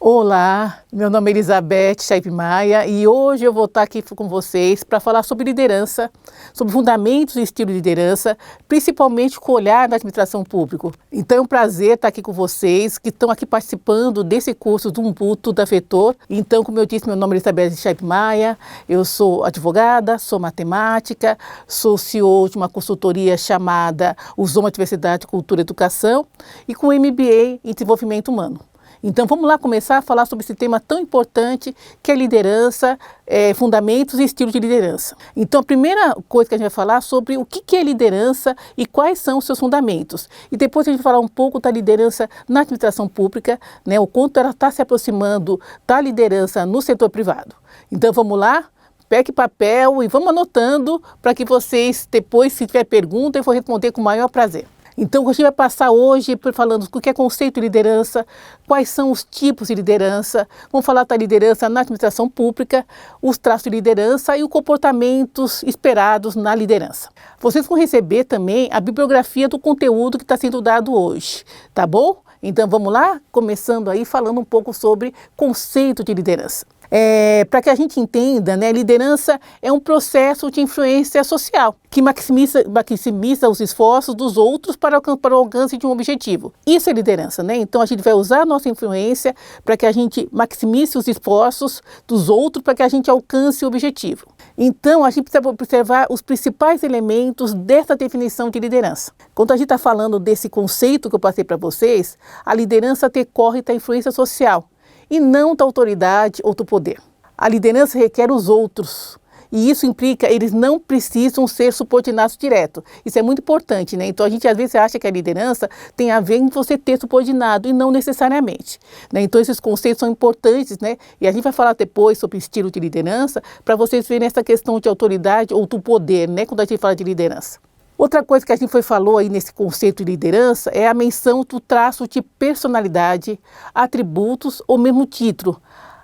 Olá, meu nome é Elizabeth Chaip Maia e hoje eu vou estar aqui com vocês para falar sobre liderança, sobre fundamentos e estilo de liderança, principalmente com o olhar da administração pública. Então é um prazer estar aqui com vocês que estão aqui participando desse curso do Umbuto da Vetor. Então, como eu disse, meu nome é Elizabeth Chaip Maia, eu sou advogada, sou matemática, sou CEO de uma consultoria chamada Uzoma Diversidade, Cultura e Educação e com MBA em Desenvolvimento Humano. Então vamos lá começar a falar sobre esse tema tão importante que é liderança, fundamentos e estilos de liderança. Então a primeira coisa que a gente vai falar é sobre o que é liderança e quais são os seus fundamentos. E depois a gente vai falar um pouco da liderança na administração pública, né, o quanto ela está se aproximando da liderança no setor privado. Então vamos lá? Pegue papel e vamos anotando para que vocês depois, se tiver pergunta, eu vou responder com o maior prazer. Então, a gente vai passar hoje falando o que é conceito de liderança, quais são os tipos de liderança, vamos falar da liderança na administração pública, os traços de liderança e os comportamentos esperados na liderança. Vocês vão receber também a bibliografia do conteúdo que está sendo dado hoje, tá bom? Então, vamos lá? Começando aí falando um pouco sobre conceito de liderança. Para que a gente entenda, né, liderança é um processo de influência social que maximiza os esforços dos outros para o alcance de um objetivo. Isso é liderança, né? Então a gente vai usar a nossa influência para que a gente maximize os esforços dos outros para que a gente alcance o objetivo. Então a gente precisa observar os principais elementos dessa definição de liderança. Quando a gente está falando desse conceito que eu passei para vocês, a liderança decorre da influência social e não da autoridade ou do poder. A liderança requer os outros e isso implica eles não precisam ser subordinados direto. Isso é muito importante, né? Então a gente às vezes acha que a liderança tem a ver em você ter subordinado e não necessariamente, né? Então esses conceitos são importantes, né? E a gente vai falar depois sobre estilo de liderança para vocês verem essa questão de autoridade ou do poder, né? Quando a gente fala de liderança. Outra coisa que a gente falou aí nesse conceito de liderança é a menção do traço de personalidade, atributos ou mesmo título.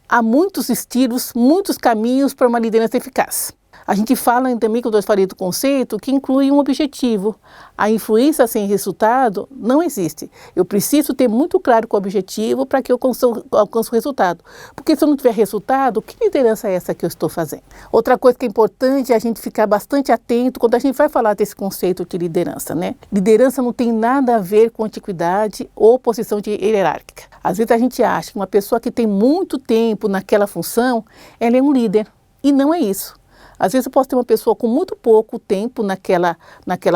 Há muitos estilos, muitos caminhos para uma liderança eficaz. A gente fala também, quando eu falei do conceito, que inclui um objetivo. A influência sem resultado não existe. Eu preciso ter muito claro qual é o objetivo para que eu alcance o resultado. Porque se eu não tiver resultado, que liderança é essa que eu estou fazendo? Outra coisa que é importante é a gente ficar bastante atento quando a gente vai falar desse conceito de liderança, né? Liderança não tem nada a ver com antiguidade ou posição hierárquica. Às vezes a gente acha que uma pessoa que tem muito tempo naquela função, ela é um líder. E não é isso. Às vezes eu posso ter uma pessoa com muito pouco tempo naquela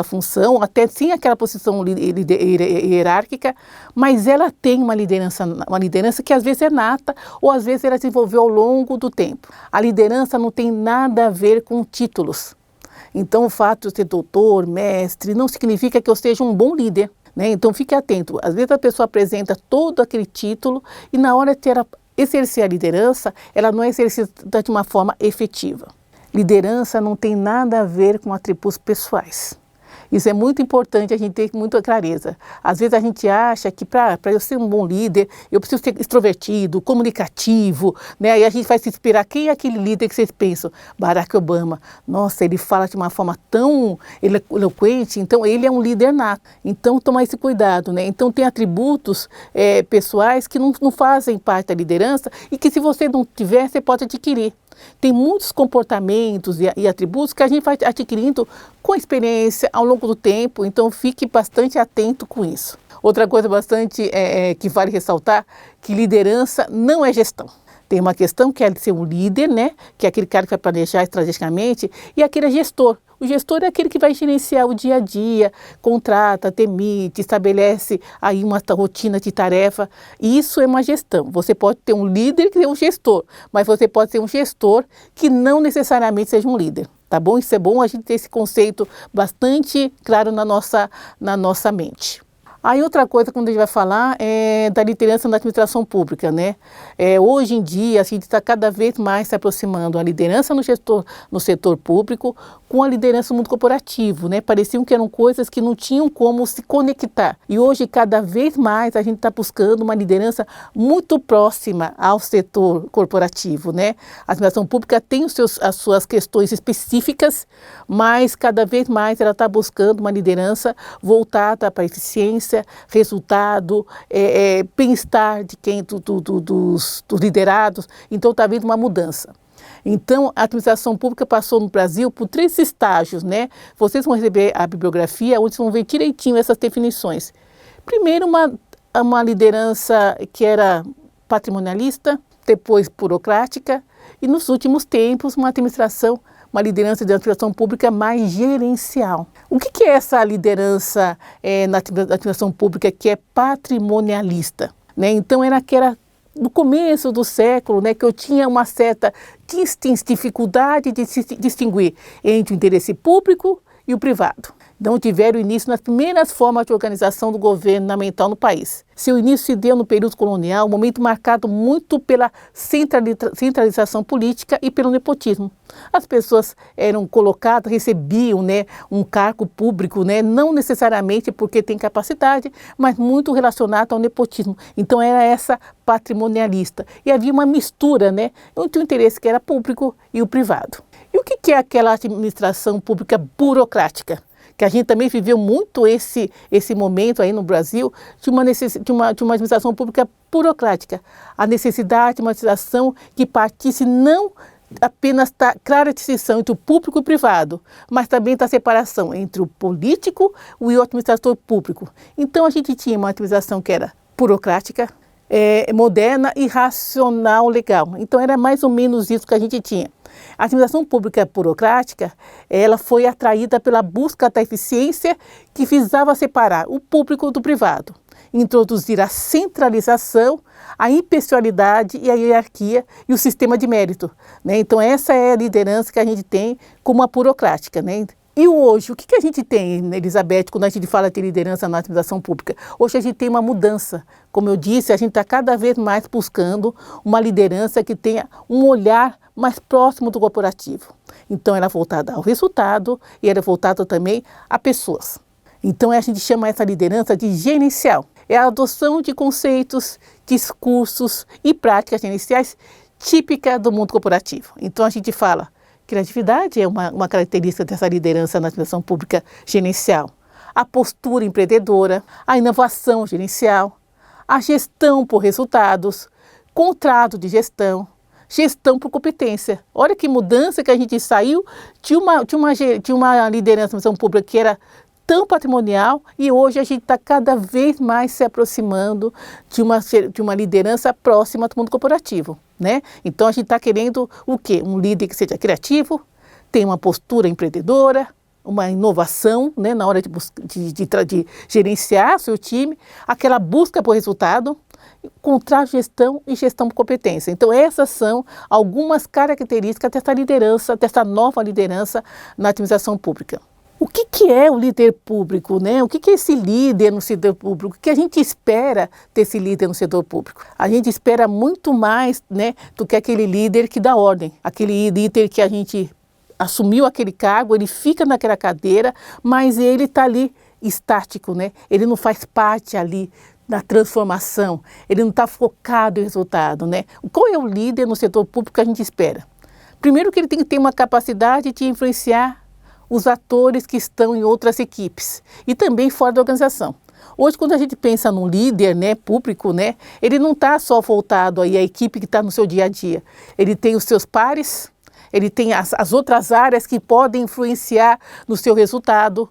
função, até sim aquela posição hierárquica, mas ela tem uma liderança que às vezes é nata ou às vezes ela desenvolveu ao longo do tempo. A liderança não tem nada a ver com títulos. Então o fato de ser doutor, mestre, não significa que eu seja um bom líder, né? Então fique atento. Às vezes a pessoa apresenta todo aquele título e na hora de exercer a liderança, ela não é exercida de uma forma efetiva. Liderança não tem nada a ver com atributos pessoais. Isso é muito importante a gente ter muita clareza. Às vezes a gente acha que para eu ser um bom líder, eu preciso ser extrovertido, comunicativo, né? Aí a gente vai se inspirar. Quem é aquele líder que vocês pensam? Barack Obama. Nossa, ele fala de uma forma tão eloquente, então ele é um líder nato. Então tomar esse cuidado, né? Então tem atributos pessoais que não fazem parte da liderança e que se você não tiver, você pode adquirir. Tem muitos comportamentos e atributos que a gente vai adquirindo com a experiência ao longo do tempo, então fique bastante atento com isso. Outra coisa bastante que vale ressaltar, que liderança não é gestão. Tem uma questão que é de ser um líder, né? Que é aquele cara que vai planejar estrategicamente, e aquele é gestor. O gestor é aquele que vai gerenciar o dia a dia, contrata, demite, estabelece aí uma rotina de tarefa. E isso é uma gestão. Você pode ter um líder que é um gestor, mas você pode ser um gestor que não necessariamente seja um líder. Tá bom? Isso é bom a gente ter esse conceito bastante claro na nossa mente. Aí outra coisa, quando a gente vai falar, é da liderança na administração pública, né? Hoje em dia, a gente está cada vez mais se aproximando da liderança no setor público com a liderança do mundo corporativo, né? Pareciam que eram coisas que não tinham como se conectar. E hoje, cada vez mais, a gente está buscando uma liderança muito próxima ao setor corporativo, né? A administração pública tem as suas questões específicas, mas cada vez mais ela está buscando uma liderança voltada para a eficiência, resultado, bem-estar de dos liderados. Então, está havendo uma mudança. Então, a administração pública passou no Brasil por 3 estágios, né? Vocês vão receber a bibliografia, onde vocês vão ver direitinho essas definições. Primeiro, uma liderança que era patrimonialista, depois burocrática, e nos últimos tempos, uma liderança de administração pública mais gerencial. O que é essa liderança na administração pública que é patrimonialista? Né? Então, era aquela no começo do século, né, que eu tinha uma certa dificuldade de se distinguir entre o interesse público e o privado. Então, tiveram início nas primeiras formas de organização do governo fundamental no país. Seu início se deu no período colonial, um momento marcado muito pela centralização política e pelo nepotismo. As pessoas eram colocadas, recebiam, né, um cargo público, né, não necessariamente porque tem capacidade, mas muito relacionado ao nepotismo. Então, era essa patrimonialista. E havia uma mistura, né, entre o interesse que era público e o privado. E o que é aquela administração pública burocrática? Que a gente também viveu muito esse momento aí no Brasil de uma administração pública burocrática. A necessidade de uma administração que partisse não apenas da clara distinção entre o público e o privado, mas também da separação entre o político e o administrador público. Então, a gente tinha uma administração que era burocrática, moderna e racional legal. Então, era mais ou menos isso que a gente tinha. A administração pública burocrática, ela foi atraída pela busca da eficiência que visava separar o público do privado, introduzir a centralização, a impessoalidade e a hierarquia e o sistema de mérito. Né? Então, essa é a liderança que a gente tem como a burocrática. Né? E hoje, o que a gente tem, Elizabeth, quando a gente fala de liderança na administração pública? Hoje a gente tem uma mudança. Como eu disse, a gente está cada vez mais buscando uma liderança que tenha um olhar mais próximo do corporativo. Então, ela é voltada ao resultado e ela é voltada também a pessoas. Então, a gente chama essa liderança de gerencial. É a adoção de conceitos, discursos e práticas gerenciais típicas do mundo corporativo. Então, a gente fala criatividade é uma característica dessa liderança na administração pública gerencial. A postura empreendedora, a inovação gerencial, a gestão por resultados, contrato de gestão por competência. Olha que mudança que a gente saiu de uma liderança na administração pública que era tão patrimonial e hoje a gente está cada vez mais se aproximando de uma liderança próxima do mundo corporativo. Né? Então, a gente está querendo o quê? Um líder que seja criativo, tenha uma postura empreendedora, uma inovação, né, na hora de gerenciar seu time, aquela busca por resultado, contrato de gestão e gestão por competência. Então, essas são algumas características dessa liderança, dessa nova liderança na administração pública. O que é o líder público, né? O que é esse líder no setor público? O que a gente espera desse líder no setor público? A gente espera muito mais, né, do que aquele líder que dá ordem. Aquele líder que a gente assumiu aquele cargo, ele fica naquela cadeira, mas ele está ali estático, né? Ele não faz parte ali da transformação, ele não está focado em resultado, né? Qual é o líder no setor público que a gente espera? Primeiro que ele tem que ter uma capacidade de influenciar os atores que estão em outras equipes e também fora da organização. Hoje, quando a gente pensa num líder, né, público, né, ele não está só voltado aí à equipe que está no seu dia a dia. Ele tem os seus pares, ele tem as outras áreas que podem influenciar no seu resultado,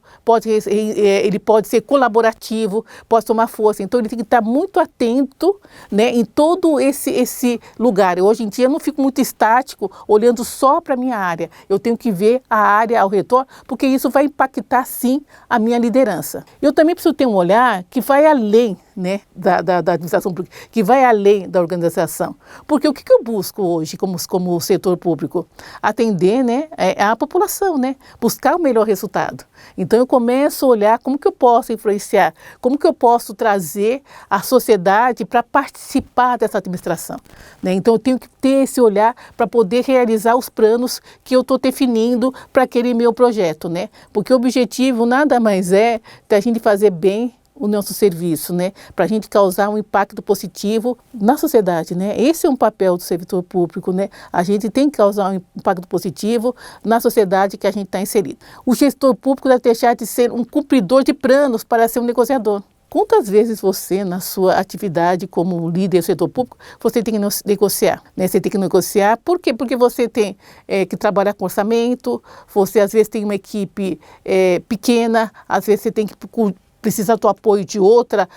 ele pode ser colaborativo, pode tomar força. Então, ele tem que estar muito atento, né, em todo esse lugar. Hoje em dia, eu não fico muito estático, olhando só para a minha área. Eu tenho que ver a área ao redor, porque isso vai impactar, sim, a minha liderança. Eu também preciso ter um olhar que vai além, né, da administração pública, que vai além da organização. Porque o que eu busco hoje como setor público? atender, né, a população, né, buscar o melhor resultado. Então eu começo a olhar como que eu posso influenciar, como que eu posso trazer a sociedade para participar dessa administração, né? Então eu tenho que ter esse olhar para poder realizar os planos que eu estou definindo para aquele meu projeto, né? Porque o objetivo nada mais é da gente fazer bem o nosso serviço, né? Para a gente causar um impacto positivo na sociedade, né? Esse é um papel do servidor público, né? A gente tem que causar um impacto positivo na sociedade que a gente está inserido. O gestor público deve deixar de ser um cumpridor de planos para ser um negociador. Quantas vezes você, na sua atividade como líder do setor público, você tem que negociar, né? Você tem que negociar, por quê? Porque você tem que trabalhar com orçamento, você às vezes tem uma equipe pequena, às vezes você tem que precisa do apoio de outra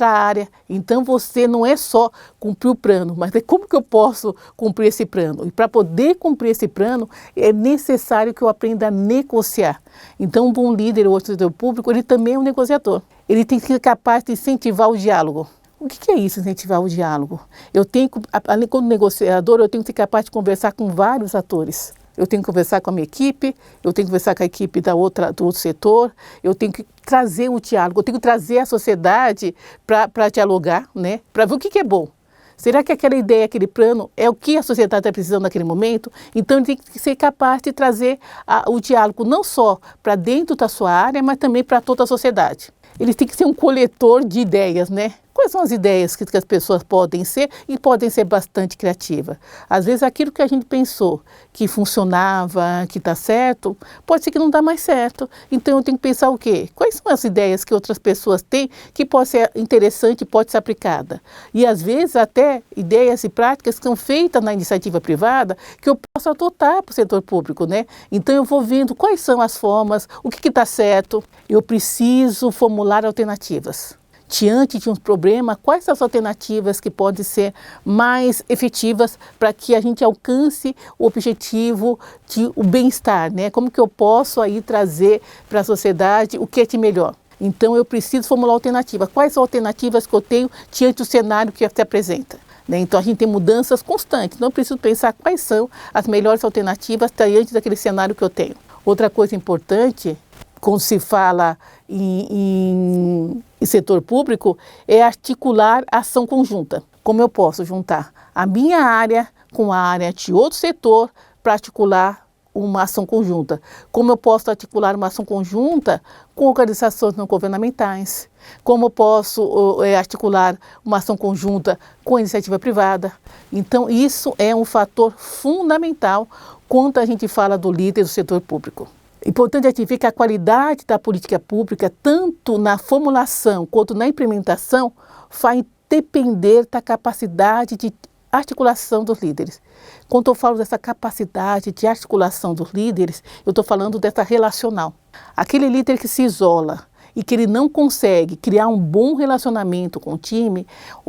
área. Então você não é só cumprir o plano, mas é como que eu posso cumprir esse plano? E para poder cumprir esse plano, é necessário que eu aprenda a negociar. Então um bom líder ou servidor público, ele também é um negociador. Ele tem que ser capaz de incentivar o diálogo. O que é isso, incentivar o diálogo? Eu tenho, além como negociador, eu tenho que ser capaz de conversar com vários atores. Eu tenho que conversar com a minha equipe, eu tenho que conversar com a equipe do outro setor, eu tenho que trazer o diálogo, eu tenho que trazer a sociedade para dialogar, né? Para ver o que é bom. Será que aquela ideia, aquele plano é o que a sociedade está precisando naquele momento? Então, ele tem que ser capaz de trazer o diálogo não só para dentro da sua área, mas também para toda a sociedade. Ele tem que ser um coletor de ideias, né? Quais são as ideias que as pessoas podem ser e podem ser bastante criativas? Às vezes aquilo que a gente pensou que funcionava, que está certo, pode ser que não dá mais certo. Então eu tenho que pensar o quê? Quais são as ideias que outras pessoas têm que pode ser interessante e pode ser aplicada? E às vezes até ideias e práticas que são feitas na iniciativa privada que eu posso adotar para o setor público, né? Então eu vou vendo quais são as formas, o que está certo. Eu preciso formular alternativas. Diante de um problema, quais são as alternativas que podem ser mais efetivas para que a gente alcance o objetivo de o bem-estar, né? Como que eu posso aí trazer para a sociedade o que é de melhor? Então eu preciso formular alternativas. Quais são as alternativas que eu tenho diante do cenário que se apresenta? Né? Então a gente tem mudanças constantes, então eu preciso pensar quais são as melhores alternativas diante daquele cenário que eu tenho. Outra coisa importante, quando se fala em setor público, é articular ação conjunta. Como eu posso juntar a minha área com a área de outro setor para articular uma ação conjunta? Como eu posso articular uma ação conjunta com organizações não governamentais? Como eu posso articular uma ação conjunta com a iniciativa privada? Então, isso é um fator fundamental quando a gente fala do líder do setor público. Importante é que a qualidade da política pública, tanto na formulação quanto na implementação, vai depender da capacidade de articulação dos líderes. Quando eu falo dessa capacidade de articulação dos líderes, eu estou falando dessa relacional. Aquele líder que se isola e que ele não consegue criar um bom relacionamento com o time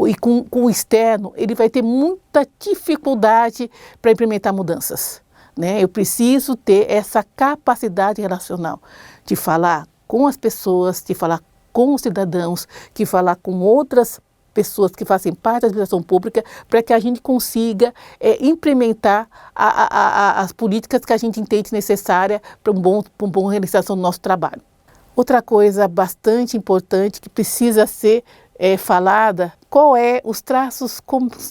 e com o externo, ele vai ter muita dificuldade para implementar mudanças. Né? Eu preciso ter essa capacidade relacional de falar com as pessoas, de falar com os cidadãos, de falar com outras pessoas que fazem parte da administração pública, para que a gente consiga implementar as políticas que a gente entende necessária para uma boa realização do nosso trabalho. Outra coisa bastante importante que precisa ser falada, qual é os traços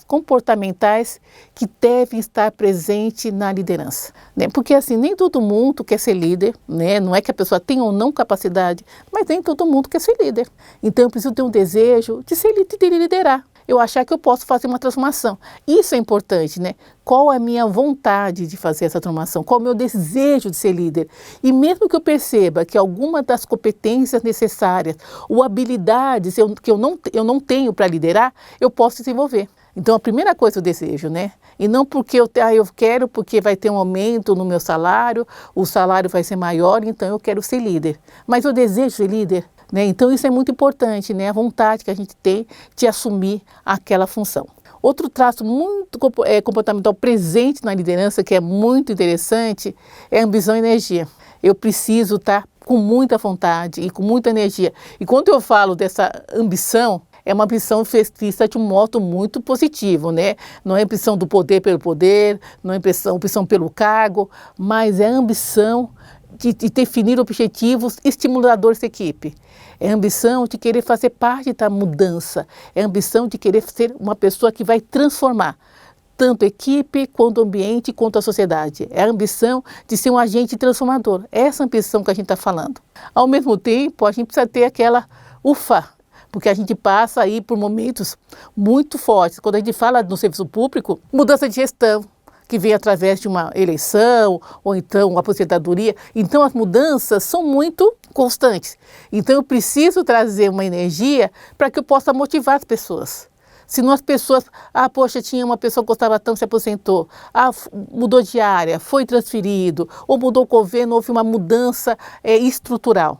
comportamentais que devem estar presentes na liderança, né? Porque assim, nem todo mundo quer ser líder, né? Não é que a pessoa tenha ou não capacidade, mas nem todo mundo quer ser líder. Então eu preciso ter um desejo de ser líder, de liderar. Eu achar que eu posso fazer uma transformação. Isso é importante, né? Qual é a minha vontade de fazer essa transformação? Qual é o meu desejo de ser líder? E mesmo que eu perceba que alguma das competências necessárias ou habilidades que eu não tenho para liderar, eu posso desenvolver. Então, a primeira coisa é o desejo, né? E não porque eu quero, porque vai ter um aumento no meu salário, o salário vai ser maior, então eu quero ser líder. Mas eu desejo ser líder. Né? Então isso é muito importante, né? A vontade que a gente tem de assumir aquela função. Outro traço muito comportamental presente na liderança, que é muito interessante, é a ambição e energia. Eu preciso estar com muita vontade e com muita energia. E quando eu falo dessa ambição, é uma ambição vista de um modo muito positivo, né? Não é ambição do poder pelo poder, não é ambição pelo cargo, mas é a ambição de definir objetivos estimuladores da equipe. É a ambição de querer fazer parte da mudança, é a ambição de querer ser uma pessoa que vai transformar tanto a equipe, quanto o ambiente, quanto a sociedade. É a ambição de ser um agente transformador. É essa ambição que a gente está falando. Ao mesmo tempo, a gente precisa ter aquela ufa, porque a gente passa aí por momentos muito fortes. Quando a gente fala no serviço público, mudança de gestão, que vem através de uma eleição, ou então uma aposentadoria. Então, as mudanças são muito constantes. Então, eu preciso trazer uma energia para que eu possa motivar as pessoas. Senão as pessoas, poxa, tinha uma pessoa que gostava tanto, se aposentou, mudou de área, foi transferido, ou mudou o governo, houve uma mudança estrutural.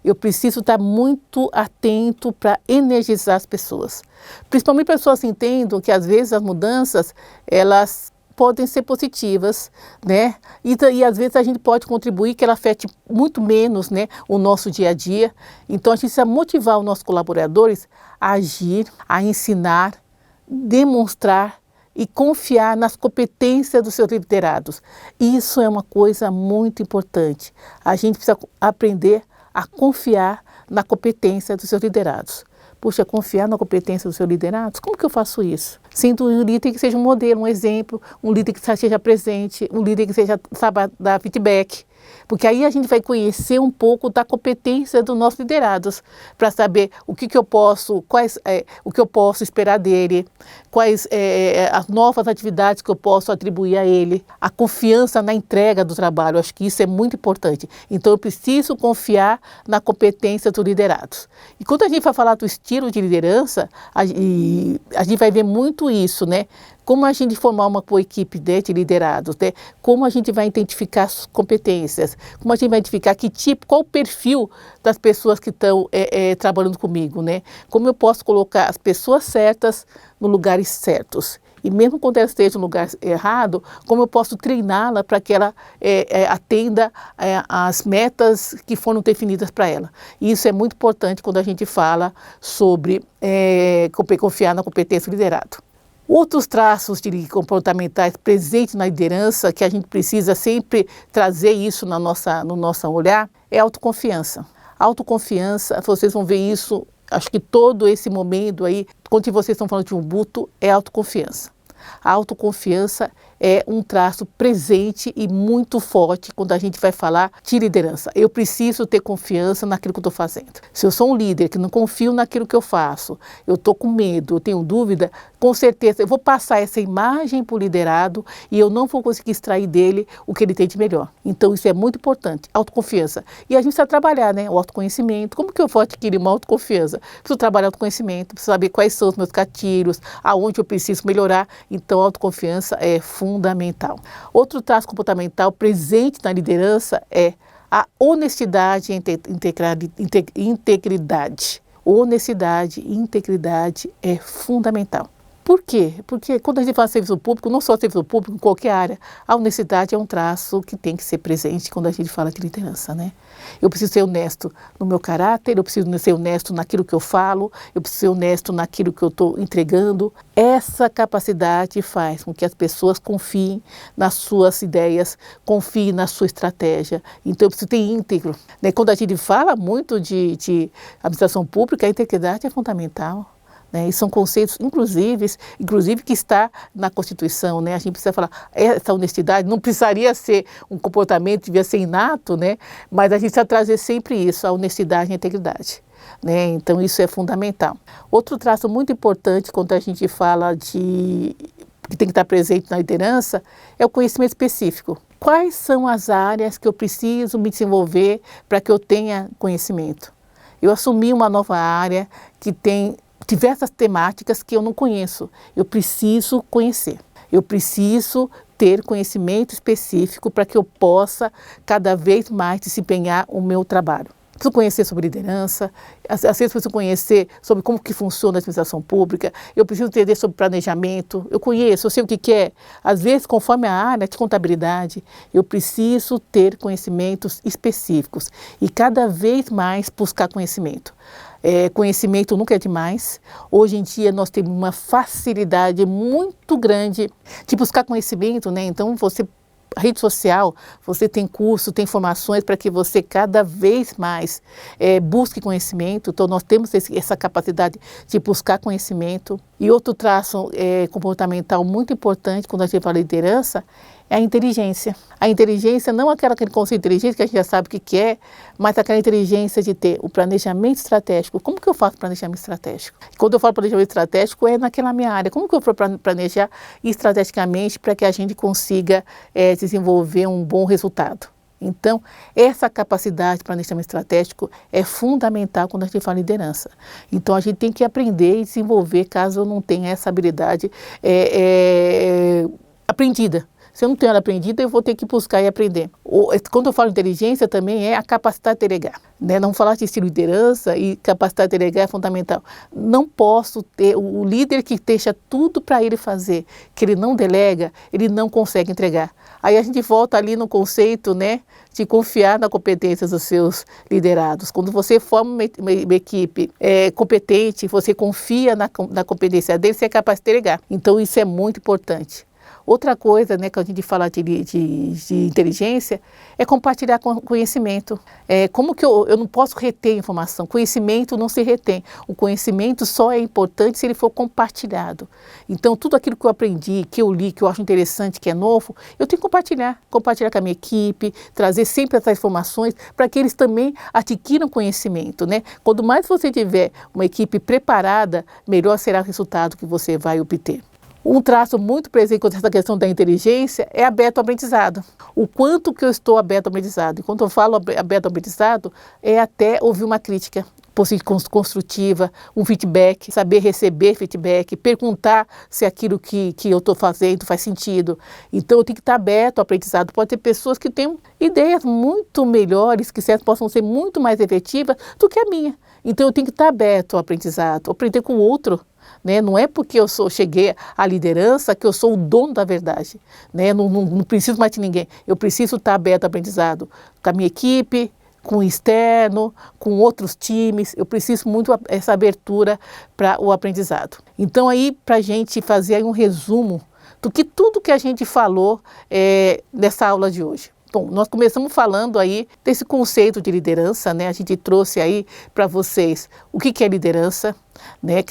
Eu preciso estar muito atento para energizar as pessoas. Principalmente pessoas que entendam que às vezes as mudanças, elas podem ser positivas, né? E às vezes a gente pode contribuir que ela afete muito menos, né, o nosso dia a dia. Então a gente precisa motivar os nossos colaboradores a agir, a ensinar, demonstrar e confiar nas competências dos seus liderados. Isso é uma coisa muito importante. A gente precisa aprender a confiar na competência dos seus liderados. Puxa, confiar na competência dos seus liderados? Como que eu faço isso? Sendo um líder que seja um modelo, um exemplo, um líder que seja presente, um líder que saiba dar feedback. Porque aí a gente vai conhecer um pouco da competência dos nossos liderados, para saber o que eu posso, o que eu posso esperar dele, quais as novas atividades que eu posso atribuir a ele, a confiança na entrega do trabalho. Eu acho que isso é muito importante. Então eu preciso confiar na competência dos liderados. E quando a gente vai falar do estilo de liderança, a gente vai ver muito isso, né? Como a gente formar uma boa equipe de liderados, né? Como a gente vai identificar as competências, como a gente vai identificar qual o perfil das pessoas que estão trabalhando comigo, né? Como eu posso colocar as pessoas certas nos lugares certos. E mesmo quando ela esteja no lugar errado, como eu posso treiná-la para que ela atenda às metas que foram definidas para ela. E isso é muito importante quando a gente fala sobre confiar na competência do liderado. Outros traços comportamentais presentes na liderança, que a gente precisa sempre trazer isso no nosso olhar, é a autoconfiança. Autoconfiança, vocês vão ver isso, acho que todo esse momento aí, quando vocês estão falando de Ubuntu, é autoconfiança. A autoconfiança é um traço presente e muito forte quando a gente vai falar de liderança. Eu preciso ter confiança naquilo que eu estou fazendo. Se eu sou um líder que não confio naquilo que eu faço, eu estou com medo, eu tenho dúvida, com certeza eu vou passar essa imagem para o liderado e eu não vou conseguir extrair dele o que ele tem de melhor. Então isso é muito importante, autoconfiança. E a gente precisa trabalhar, né? O autoconhecimento. Como que eu vou adquirir uma autoconfiança? Preciso trabalhar autoconhecimento, preciso saber quais são os meus gatilhos, aonde eu preciso melhorar. Então a autoconfiança é fundamental. Outro traço comportamental presente na liderança é a honestidade e integridade. Honestidade e integridade é fundamental. Por quê? Porque quando a gente fala de serviço público, não só serviço público, em qualquer área, a honestidade é um traço que tem que ser presente quando a gente fala de liderança, né? Eu preciso ser honesto no meu caráter, eu preciso ser honesto naquilo que eu falo, eu preciso ser honesto naquilo que eu estou entregando. Essa capacidade faz com que as pessoas confiem nas suas ideias, confiem na sua estratégia. Então eu preciso ter íntegro, né? Quando a gente fala muito de administração pública, a integridade é fundamental. Né? E são conceitos, inclusive que está na Constituição, né? A gente precisa falar, essa honestidade não precisaria ser um comportamento, devia ser inato, né? Mas a gente precisa trazer sempre isso, a honestidade e a integridade. Né? Então isso é fundamental. Outro traço muito importante quando a gente fala que tem que estar presente na liderança é o conhecimento específico. Quais são as áreas que eu preciso me desenvolver para que eu tenha conhecimento? Eu assumi uma nova área que tem diversas temáticas que eu não conheço. Eu preciso conhecer. Eu preciso ter conhecimento específico para que eu possa cada vez mais desempenhar o meu trabalho. Preciso conhecer sobre liderança, às vezes preciso conhecer sobre como que funciona a administração pública, eu preciso entender sobre planejamento, eu sei o que é. Às vezes, conforme a área de contabilidade, eu preciso ter conhecimentos específicos e cada vez mais buscar conhecimento. Conhecimento nunca é demais. Hoje em dia nós temos uma facilidade muito grande de buscar conhecimento, né? Então a rede social, você tem curso, tem informações para que você cada vez mais busque conhecimento. Então nós temos essa capacidade de buscar conhecimento. E outro traço comportamental muito importante quando a gente fala de liderança é a inteligência. A inteligência não aquele conceito de inteligência que a gente já sabe o que é, mas aquela inteligência de ter o planejamento estratégico. Como que eu faço planejamento estratégico? Quando eu falo planejamento estratégico é naquela minha área. Como que eu vou planejar estrategicamente para que a gente consiga desenvolver um bom resultado? Então, essa capacidade de planejamento estratégico é fundamental quando a gente fala em liderança. Então, a gente tem que aprender e desenvolver caso eu não tenha essa habilidade aprendida. Se eu não tenho ela aprendida, eu vou ter que buscar e aprender. Quando eu falo inteligência, também é a capacidade de delegar. Né? Não falar de estilo de liderança e capacidade de delegar é fundamental. Não posso ter o líder que deixa tudo para ele fazer, que ele não delega, ele não consegue entregar. Aí a gente volta ali no conceito, né, de confiar na competência dos seus liderados. Quando você forma uma equipe competente, você confia na competência dele, você é capaz de delegar. Então isso é muito importante. Outra coisa, né, que a gente fala de inteligência é compartilhar conhecimento. Como que eu não posso reter informação? Conhecimento não se retém. O conhecimento só é importante se ele for compartilhado. Então, tudo aquilo que eu aprendi, que eu li, que eu acho interessante, que é novo, eu tenho que compartilhar. Compartilhar com a minha equipe, trazer sempre essas informações para que eles também adquiram conhecimento, né? Quanto mais você tiver uma equipe preparada, melhor será o resultado que você vai obter. Um traço muito presente com essa questão da inteligência é aberto ao aprendizado. O quanto que eu estou aberto ao aprendizado. E quando eu falo aberto ao aprendizado, é até ouvir uma crítica construtiva, um feedback, saber receber feedback, perguntar se aquilo que eu estou fazendo faz sentido. Então eu tenho que estar aberto ao aprendizado. Pode ter pessoas que têm ideias muito melhores, que possam ser muito mais efetivas do que a minha. Então eu tenho que estar aberto ao aprendizado, aprender com o outro. Né? Não é porque eu cheguei à liderança que eu sou o dono da verdade. Né? Não preciso mais de ninguém. Eu preciso estar aberto ao aprendizado com a minha equipe, com o externo, com outros times. Eu preciso muito essa abertura para o aprendizado. Então aí, para a gente fazer aí um resumo do que tudo que a gente falou nessa aula de hoje. Bom, nós começamos falando aí desse conceito de liderança, né? A gente trouxe aí para vocês o que é liderança, né?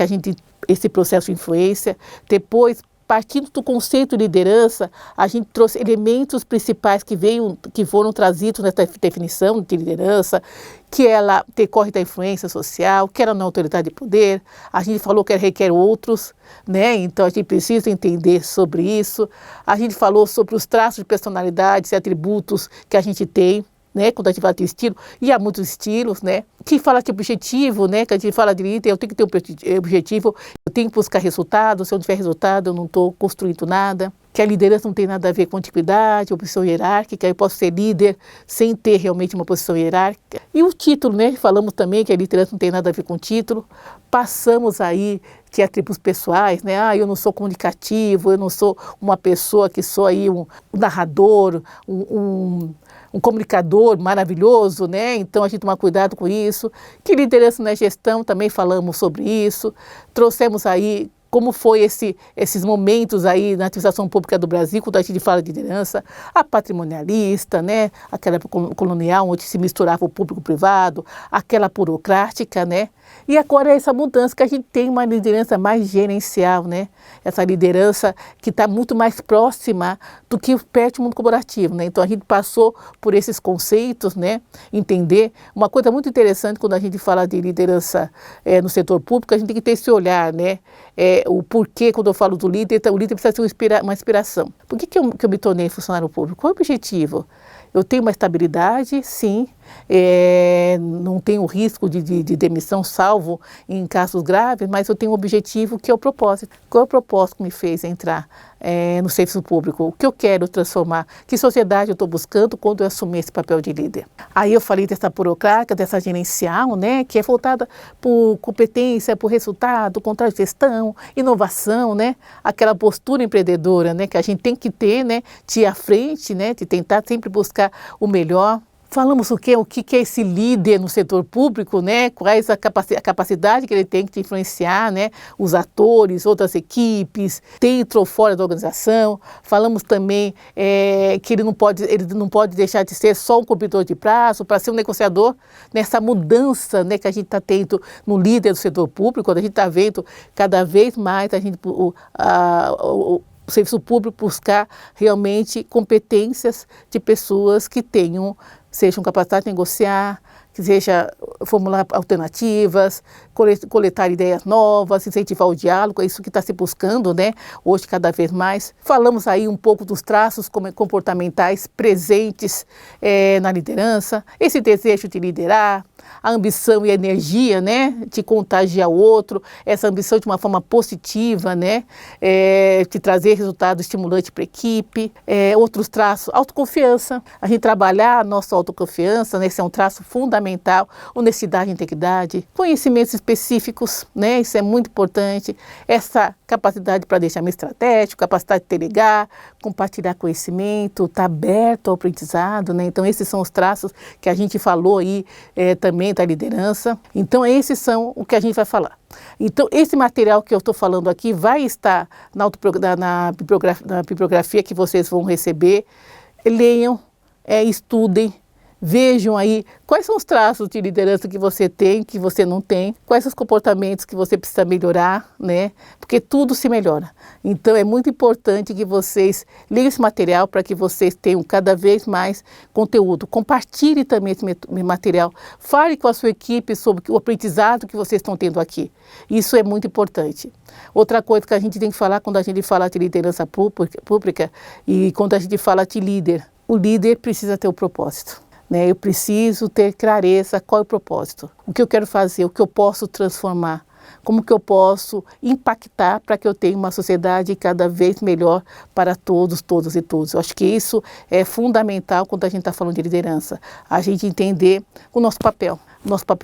Esse processo de influência. Depois, partindo do conceito de liderança, a gente trouxe elementos principais que foram trazidos nessa definição de liderança, que ela decorre da influência social, que ela não é autoridade de poder. A gente falou que ela requer outros, né? Então a gente precisa entender sobre isso. A gente falou sobre os traços de personalidades e atributos que a gente tem, né, quando a gente fala de estilo, e há muitos estilos, né, que fala de objetivo, né, que a gente fala de líder, eu tenho que ter um objetivo, eu tenho que buscar resultado, se eu não tiver resultado eu não estou construindo nada, que a liderança não tem nada a ver com antiguidade, ou posição hierárquica, eu posso ser líder sem ter realmente uma posição hierárquica. E o título, né, falamos também que a liderança não tem nada a ver com o título, passamos aí de atributos pessoais, né, eu não sou comunicativo, eu não sou uma pessoa que sou aí um narrador, um comunicador maravilhoso, né? Então a gente toma cuidado com isso. Que liderança na gestão, também falamos sobre isso. Trouxemos aí como foi esses momentos aí na administração pública do Brasil, quando a gente fala de liderança, a patrimonialista, né? Aquela época colonial, onde se misturava o público e o privado, aquela burocrática, né? E agora é essa mudança que a gente tem uma liderança mais gerencial, né? Essa liderança que está muito mais próxima do que perto do mundo corporativo, né? Então a gente passou por esses conceitos, né? Entender. Uma coisa muito interessante quando a gente fala de liderança no setor público, a gente tem que ter esse olhar, né? O porquê, quando eu falo do líder, o líder precisa ter uma inspiração. Por que eu me tornei funcionário público? Qual é o objetivo? Eu tenho uma estabilidade, sim, não tenho risco de demissão, salvo em casos graves, mas eu tenho um objetivo que é o propósito. Qual é o propósito que me fez entrar no serviço público? O que eu quero transformar? Que sociedade eu estou buscando quando eu assumir esse papel de líder? Aí eu falei dessa burocrática, dessa gerencial, né, que é voltada por competência, por resultado, contra-gestão, inovação, né, aquela postura empreendedora, né, que a gente tem que ter, né, de ir à frente, né, de tentar sempre buscar o melhor. Falamos o que é esse líder no setor público, né? Quais a capacidade que ele tem de influenciar, né? Os atores, outras equipes, dentro ou fora da organização. Falamos também que ele não pode deixar de ser só um cumpridor de prazo, para ser um negociador nessa mudança, né, que a gente está tendo no líder do setor público, quando a gente está vendo cada vez mais o serviço público buscar realmente competências de pessoas que sejam capazes de negociar, que seja formular alternativas, coletar ideias novas, incentivar o diálogo, é isso que está se buscando, né, hoje cada vez mais. Falamos aí um pouco dos traços comportamentais presentes na liderança, esse desejo de liderar, a ambição e a energia, né, de contagiar o outro, essa ambição de uma forma positiva, né, de trazer resultado estimulante para a equipe. Outros traços, autoconfiança, a gente trabalhar a nossa autoconfiança, né, esse é um traço fundamental, honestidade e integridade, conhecimentos específicos, né, isso é muito importante, essa capacidade para planejamento estratégico, capacidade de delegar, compartilhar conhecimento, estar aberto ao aprendizado, né, então esses são os traços que a gente falou aí também da liderança. Então esses são o que a gente vai falar. Então esse material que eu estou falando aqui vai estar na bibliografia que vocês vão receber. Leiam, estudem, vejam aí quais são os traços de liderança que você tem, que você não tem, quais são os comportamentos que você precisa melhorar, né? Porque tudo se melhora. Então é muito importante que vocês leiam esse material para que vocês tenham cada vez mais conteúdo. Compartilhe também esse material. Fale com a sua equipe sobre o aprendizado que vocês estão tendo aqui. Isso é muito importante. Outra coisa que a gente tem que falar quando a gente fala de liderança pública e quando a gente fala de líder, o líder precisa ter o propósito. Eu preciso ter clareza qual é o propósito, o que eu quero fazer, o que eu posso transformar, como que eu posso impactar para que eu tenha uma sociedade cada vez melhor para todos, todas e todos. Eu acho que isso é fundamental quando a gente está falando de liderança, a gente entender o nosso papel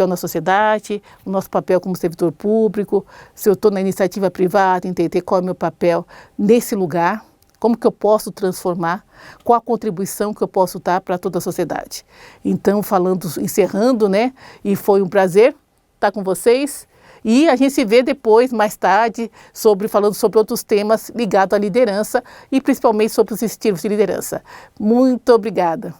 na sociedade, o nosso papel como servidor público, se eu estou na iniciativa privada, entender qual é o meu papel nesse lugar, como que eu posso transformar, qual a contribuição que eu posso dar para toda a sociedade. Então, encerrando, né, e foi um prazer estar com vocês, e a gente se vê depois, mais tarde, falando sobre outros temas ligados à liderança e principalmente sobre os estilos de liderança. Muito obrigada.